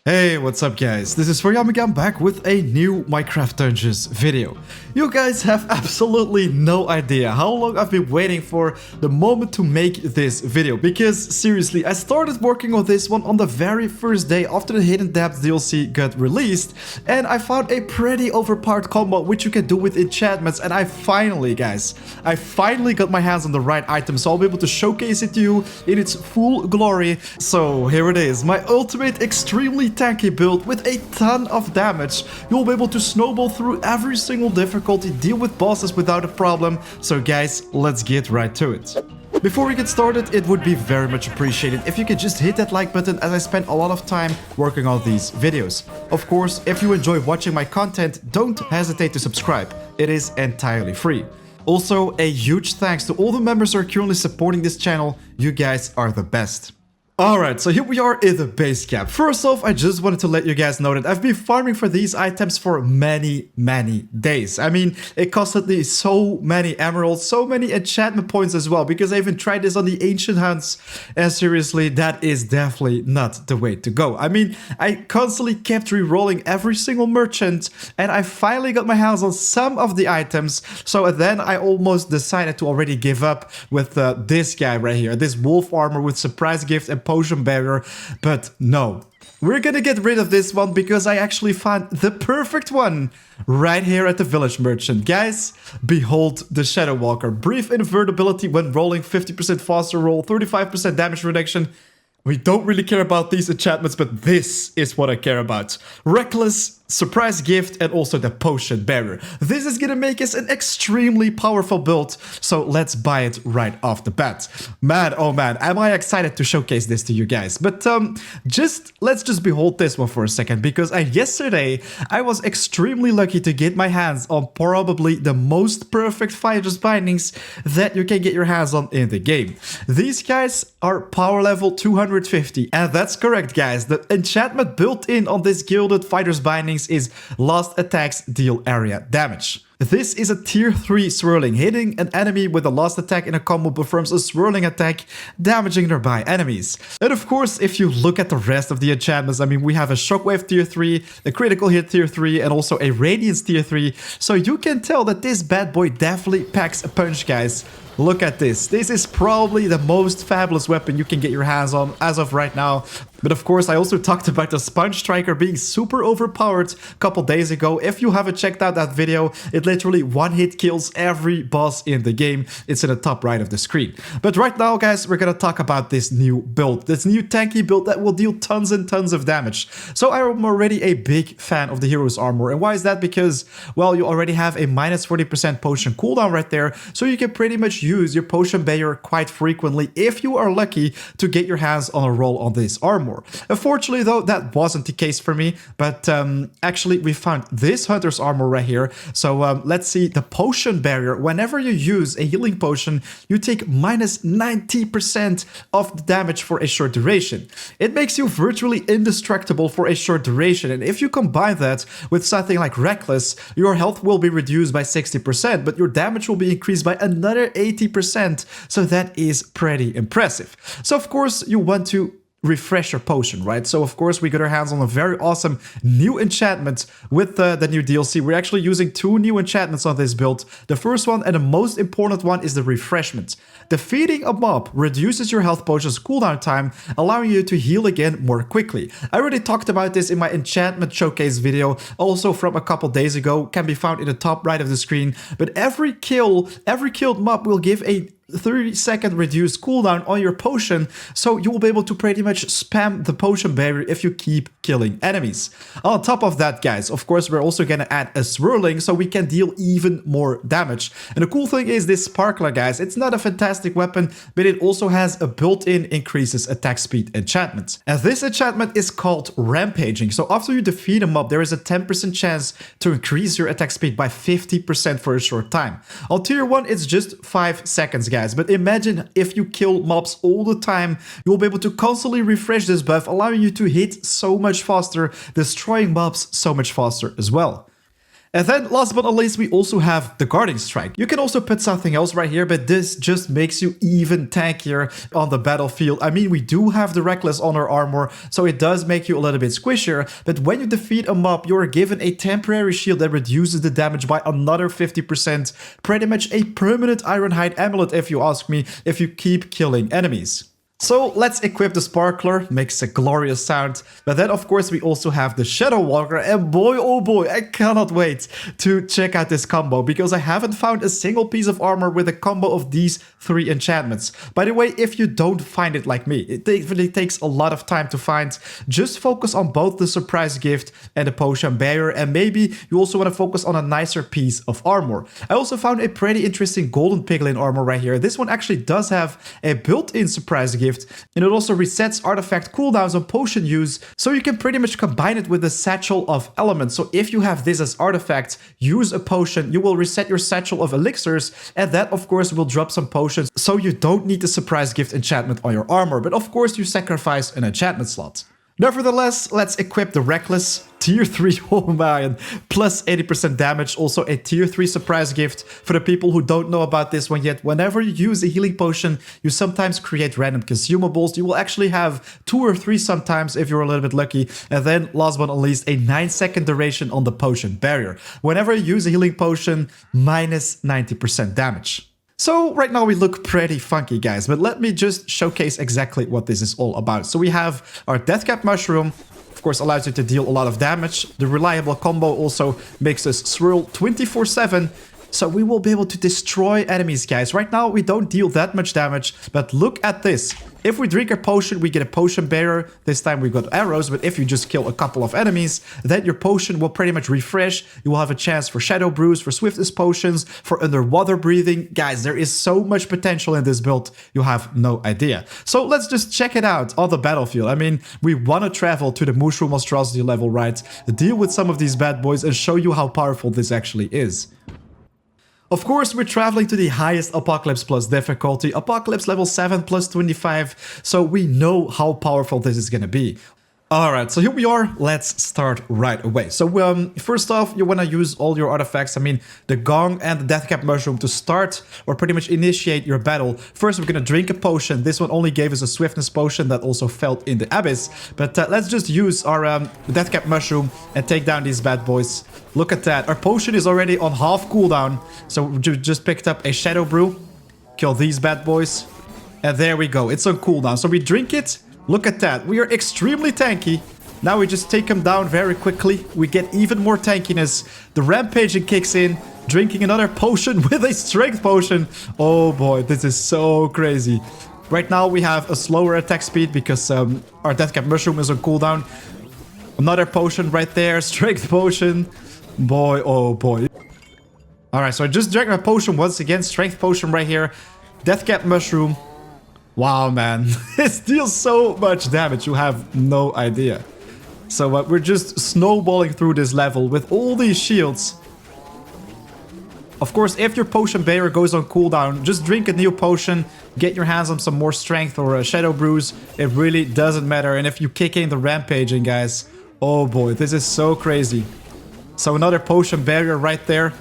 Hey, what's up guys? This is Refreshment. I'm back with a new Minecraft Dungeons video. You guys have absolutely no idea how long I've been waiting for the moment to make this video, because seriously, I started working on this one on the very first day after the Hidden Depths DLC got released, and I found a pretty overpowered combo which you can do with enchantments, and I finally got my hands on the right item, so I'll be able to showcase it to you in its full glory. So here it is, my ultimate extremely tanky build with a ton of damage. You'll be able to snowball through every single difficulty, deal with bosses without a problem. So guys, let's get right to it. Before we get started, it would be very much appreciated if you could just hit that like button, as I spend a lot of time working on these videos. Of course, if you enjoy watching my content, don't hesitate to subscribe. It is entirely free. Also, a huge thanks to all the members who are currently supporting this channel. You guys are the best. Alright, so here we are in the base camp. First off, I just wanted to let you guys know that I've been farming for these items for many days. I mean, it costed me so many emeralds, so many enchantment points as well, because I even tried this on the ancient hunts, and seriously, that is definitely not the way to go. I mean, I constantly kept re-rolling every single merchant, and I finally got my hands on some of the items, so then I almost decided to already give up with this guy right here, this wolf armor with surprise gift and potion barrier, but no. We're gonna get rid of this one because I actually found the perfect one right here at the village merchant. Guys, behold the Shadow Walker. Brief invulnerability when rolling, 50% faster roll, 35% damage reduction. We don't really care about these enchantments, but this is what I care about. Reckless, surprise gift, and also the potion barrier. This is gonna make us an extremely powerful build, so let's buy it right off the bat. Man, oh man, am I excited to showcase this to you guys. But let's just behold this one for a second, because yesterday I was extremely lucky to get my hands on probably the most perfect fighter's bindings that you can get your hands on in the game. These guys are power level 250, and that's correct guys, the enchantment built in on this gilded fighter's bindings is lost attacks deal area damage. This is a tier 3 swirling. Hitting an enemy with a lost attack in a combo performs a swirling attack, damaging nearby enemies. And of course, if you look at the rest of the enchantments, I mean, we have a shockwave tier 3, a critical hit tier 3, and also a radiance tier 3. So you can tell that this bad boy definitely packs a punch, guys. Look at this. This is probably the most fabulous weapon you can get your hands on as of right now. But of course, I also talked about the Sponge Striker being super overpowered a couple days ago. If you haven't checked out that video, it literally one-hit kills every boss in the game. It's in the top right of the screen. But right now, guys, we're gonna talk about this new build. This new tanky build that will deal tons and tons of damage. So I'm already a big fan of the hero's armor. And why is that? Because, well, you already have a minus 40% potion cooldown right there. So you can pretty much use your potion barrier quite frequently if you are lucky to get your hands on a roll on this armor. Unfortunately though, that wasn't the case for me, but actually we found this hunter's armor right here. So let's see the potion barrier. Whenever you use a healing potion, you take minus 90% of the damage for a short duration. It makes you virtually indestructible for a short duration, and if you combine that with something like Reckless, your health will be reduced by 60%, but your damage will be increased by another 80%, so that is pretty impressive. So of course you want to refresh your potion, right? So of course we got our hands on a very awesome new enchantment with the new DLC. We're actually using two new enchantments on this build. The first one and the most important one is the Refreshment. Defeating a mob reduces your health potion's cooldown time, allowing you to heal again more quickly. I already talked about this in my enchantment showcase video, also from a couple days ago, can be found in the top right of the screen. But every killed mob will give a 30-second reduced cooldown on your potion, so you will be able to pretty much spam the potion barrier if you keep killing enemies. On top of that, guys, of course, we're also gonna add a swirling so we can deal even more damage. And the cool thing is this sparkler, guys, it's not a fantastic weapon, but it also has a built-in increases attack speed enchantment. And this enchantment is called Rampaging. So after you defeat a mob, there is a 10% chance to increase your attack speed by 50% for a short time. On tier 1, it's just 5 seconds, guys. But imagine if you kill mobs all the time, you'll be able to constantly refresh this buff, allowing you to hit so much faster, destroying mobs so much faster as well. And then last but not least, we also have the guarding strike. You can also put something else right here, but this just makes you even tankier on the battlefield. I mean, we do have the reckless on our armor, so it does make you a little bit squishier, but when you defeat a mob, you're given a temporary shield that reduces the damage by another 50%. Pretty much a permanent Ironhide amulet, if you ask me, if you keep killing enemies. So let's equip the Sparkler, makes a glorious sound. But then of course we also have the Shadow Walker, and boy oh boy, I cannot wait to check out this combo because I haven't found a single piece of armor with a combo of these 3 enchantments. By the way, if you don't find it like me, it really takes a lot of time to find. Just focus on both the surprise gift and the potion barrier, and maybe you also want to focus on a nicer piece of armor. I also found a pretty interesting golden piglin armor right here. This one actually does have a built-in surprise gift, and it also resets artifact cooldowns on potion use, so you can pretty much combine it with the Satchel of Elements. So if you have this as artifact, use a potion, you will reset your Satchel of Elixirs, and that of course will drop some potions, so you don't need the surprise gift enchantment on your armor, but of course you sacrifice an enchantment slot. Nevertheless, let's equip the Reckless, tier 3, oh man, plus 80% damage, also a tier 3 surprise gift. For the people who don't know about this one yet, whenever you use a healing potion, you sometimes create random consumables. You will actually have 2 or 3 sometimes if you're a little bit lucky. And then, last but not least, a 9-second duration on the potion barrier. Whenever you use a healing potion, minus 90% damage. So right now we look pretty funky, guys, but let me just showcase exactly what this is all about. So we have our Deathcap Mushroom, of course allows you to deal a lot of damage. The reliable combo also makes us swirl 24/7. So we will be able to destroy enemies, guys. Right now, we don't deal that much damage, but look at this. If we drink a potion, we get a potion bearer. This time we got arrows, but if you just kill a couple of enemies, then your potion will pretty much refresh. You will have a chance for Shadow Brews, for Swiftness Potions, for underwater breathing. Guys, there is so much potential in this build, you have no idea. So let's just check it out on the battlefield. I mean, we want to travel to the Mushroom Monstrosity level, right? Deal with some of these bad boys and show you how powerful this actually is. Of course, we're traveling to the highest Apocalypse Plus difficulty, Apocalypse level 7 plus 25, so we know how powerful this is gonna be. Alright, so here we are, let's start right away. So first off, you want to use all your artifacts, I mean the Gong and the Deathcap Mushroom to start or pretty much initiate your battle. First we're going to drink a potion. This one only gave us a Swiftness potion that also fell in the Abyss. But let's just use our Deathcap Mushroom and take down these bad boys. Look at that, our potion is already on half cooldown. So we just picked up a Shadow Brew, kill these bad boys, and there we go, it's on cooldown. So we drink it. Look at that, we are extremely tanky. Now we just take them down very quickly. We get even more tankiness. The rampaging kicks in, drinking another potion with a strength potion. Oh boy, this is so crazy. Right now we have a slower attack speed because our Deathcap Mushroom is on cooldown. Another potion right there, strength potion. Boy, oh boy. Alright, so I just drank my potion once again, strength potion right here. Deathcap Mushroom. Wow, man, this deals so much damage, you have no idea. So we're just snowballing through this level with all these shields. Of course, if your potion bearer goes on cooldown, just drink a new potion, get your hands on some more strength or a Shadow Brews. It really doesn't matter. And if you kick in the rampaging, guys, oh boy, this is so crazy. So another potion barrier right there.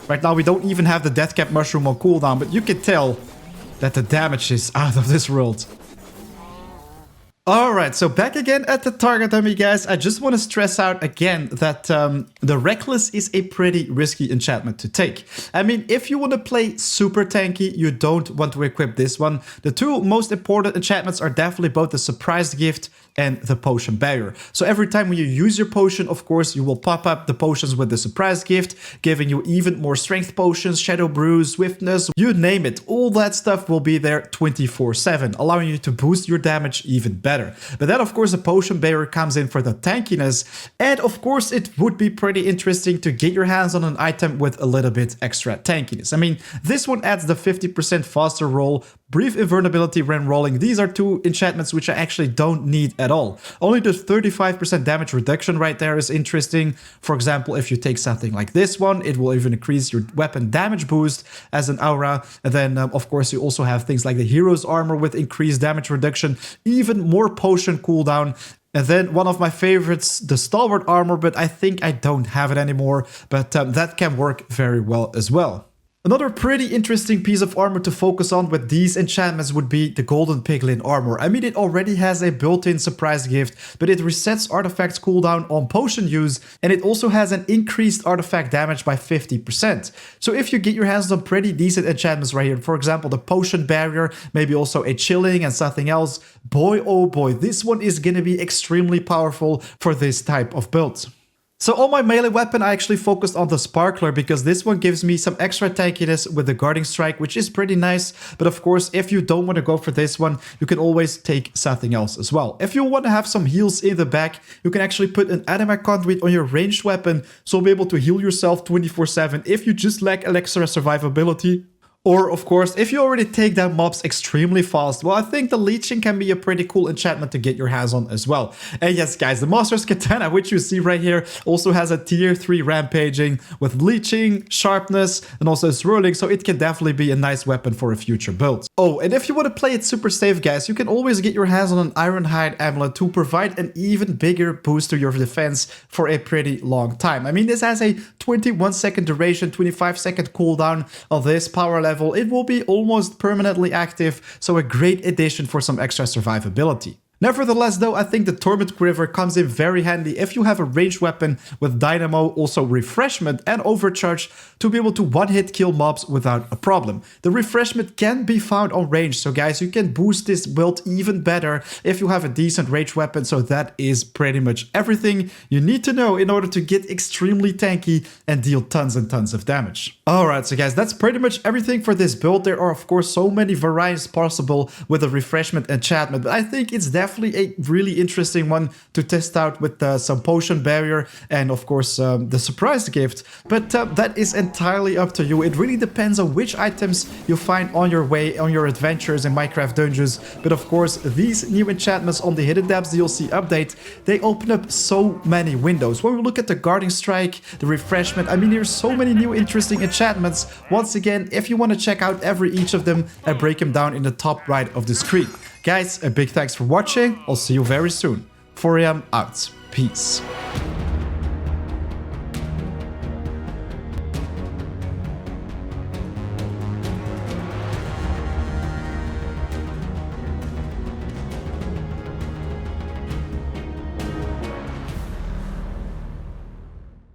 Right now, we don't even have the Deathcap Mushroom on cooldown, but you can tell that the damage is out of this world. Alright, so back again at the target dummy, guys. I just want to stress out again that the Reckless is a pretty risky enchantment to take. I mean, if you want to play super tanky, you don't want to equip this one. The two most important enchantments are definitely both the Surprise Gift and the Potion Barrier. So every time when you use your potion, of course, you will pop up the potions with the Surprise Gift, giving you even more strength potions, Shadow Brews, Swiftness, you name it. All that stuff will be there 24/7, allowing you to boost your damage even better. But then, of course, the Potion Barrier comes in for the tankiness. And, of course, it would be pretty interesting to get your hands on an item with a little bit extra tankiness. I mean, this one adds the 50% faster roll, Brief Invulnerability when rolling. These are two enchantments which I actually don't need at all. Only the 35% damage reduction right there is interesting. For example, if you take something like this one, it will even increase your weapon damage boost as an aura. And then, of course, you also have things like the Hero's Armor with increased damage reduction, even more potion cooldown. And then one of my favorites, the stalwart armor, but I think I don't have it anymore, but that can work very well as well. Another pretty interesting piece of armor to focus on with these enchantments would be the golden piglin armor. I mean, it already has a built-in surprise gift, but it resets artifacts cooldown on potion use, and it also has an increased artifact damage by 50%. So if you get your hands on pretty decent enchantments right here, for example, the potion barrier, maybe also a chilling and something else, boy oh boy, this one is gonna be extremely powerful for this type of build. So on my melee weapon, I actually focused on the Sparkler because this one gives me some extra tankiness with the guarding strike, which is pretty nice. But of course, if you don't want to go for this one, you can always take something else as well. If you want to have some heals in the back, you can actually put an anima conduit on your ranged weapon, so you'll be able to heal yourself 24/7 if you just lack extra survivability. Or, of course, if you already take down mobs extremely fast, well, I think the leeching can be a pretty cool enchantment to get your hands on as well. And yes, guys, the Master's Katana, which you see right here, also has a tier 3 rampaging with leeching, sharpness, and also swirling, so it can definitely be a nice weapon for a future build. Oh, and if you want to play it super safe, guys, you can always get your hands on an Ironhide amulet to provide an even bigger boost to your defense for a pretty long time. I mean, this has a 21-second duration, 25-second cooldown of this power level. It will be almost permanently active, so a great addition for some extra survivability. Nevertheless though, I think the Torment Quiver comes in very handy if you have a ranged weapon with Dynamo, also Refreshment and Overcharge to be able to one-hit kill mobs without a problem. The Refreshment can be found on range, so guys, you can boost this build even better if you have a decent ranged weapon, so that is pretty much everything you need to know in order to get extremely tanky and deal tons and tons of damage. Alright, so guys, that's pretty much everything for this build. There are of course so many varieties possible with the Refreshment enchantment, but I think it's definitely a really interesting one to test out with some potion barrier and of course the surprise gift. But that is entirely up to you. It really depends on which items you find on your way, on your adventures in Minecraft dungeons. But of course, these new enchantments on the Hidden Depths DLC update, they open up so many windows. When we look at the guarding strike, the refreshment, I mean, there's so many new interesting enchantments. Once again, if you want to check out each of them, I break them down in the top right of the screen. Guys, a big thanks for watching. I'll see you very soon. 4am out. Peace.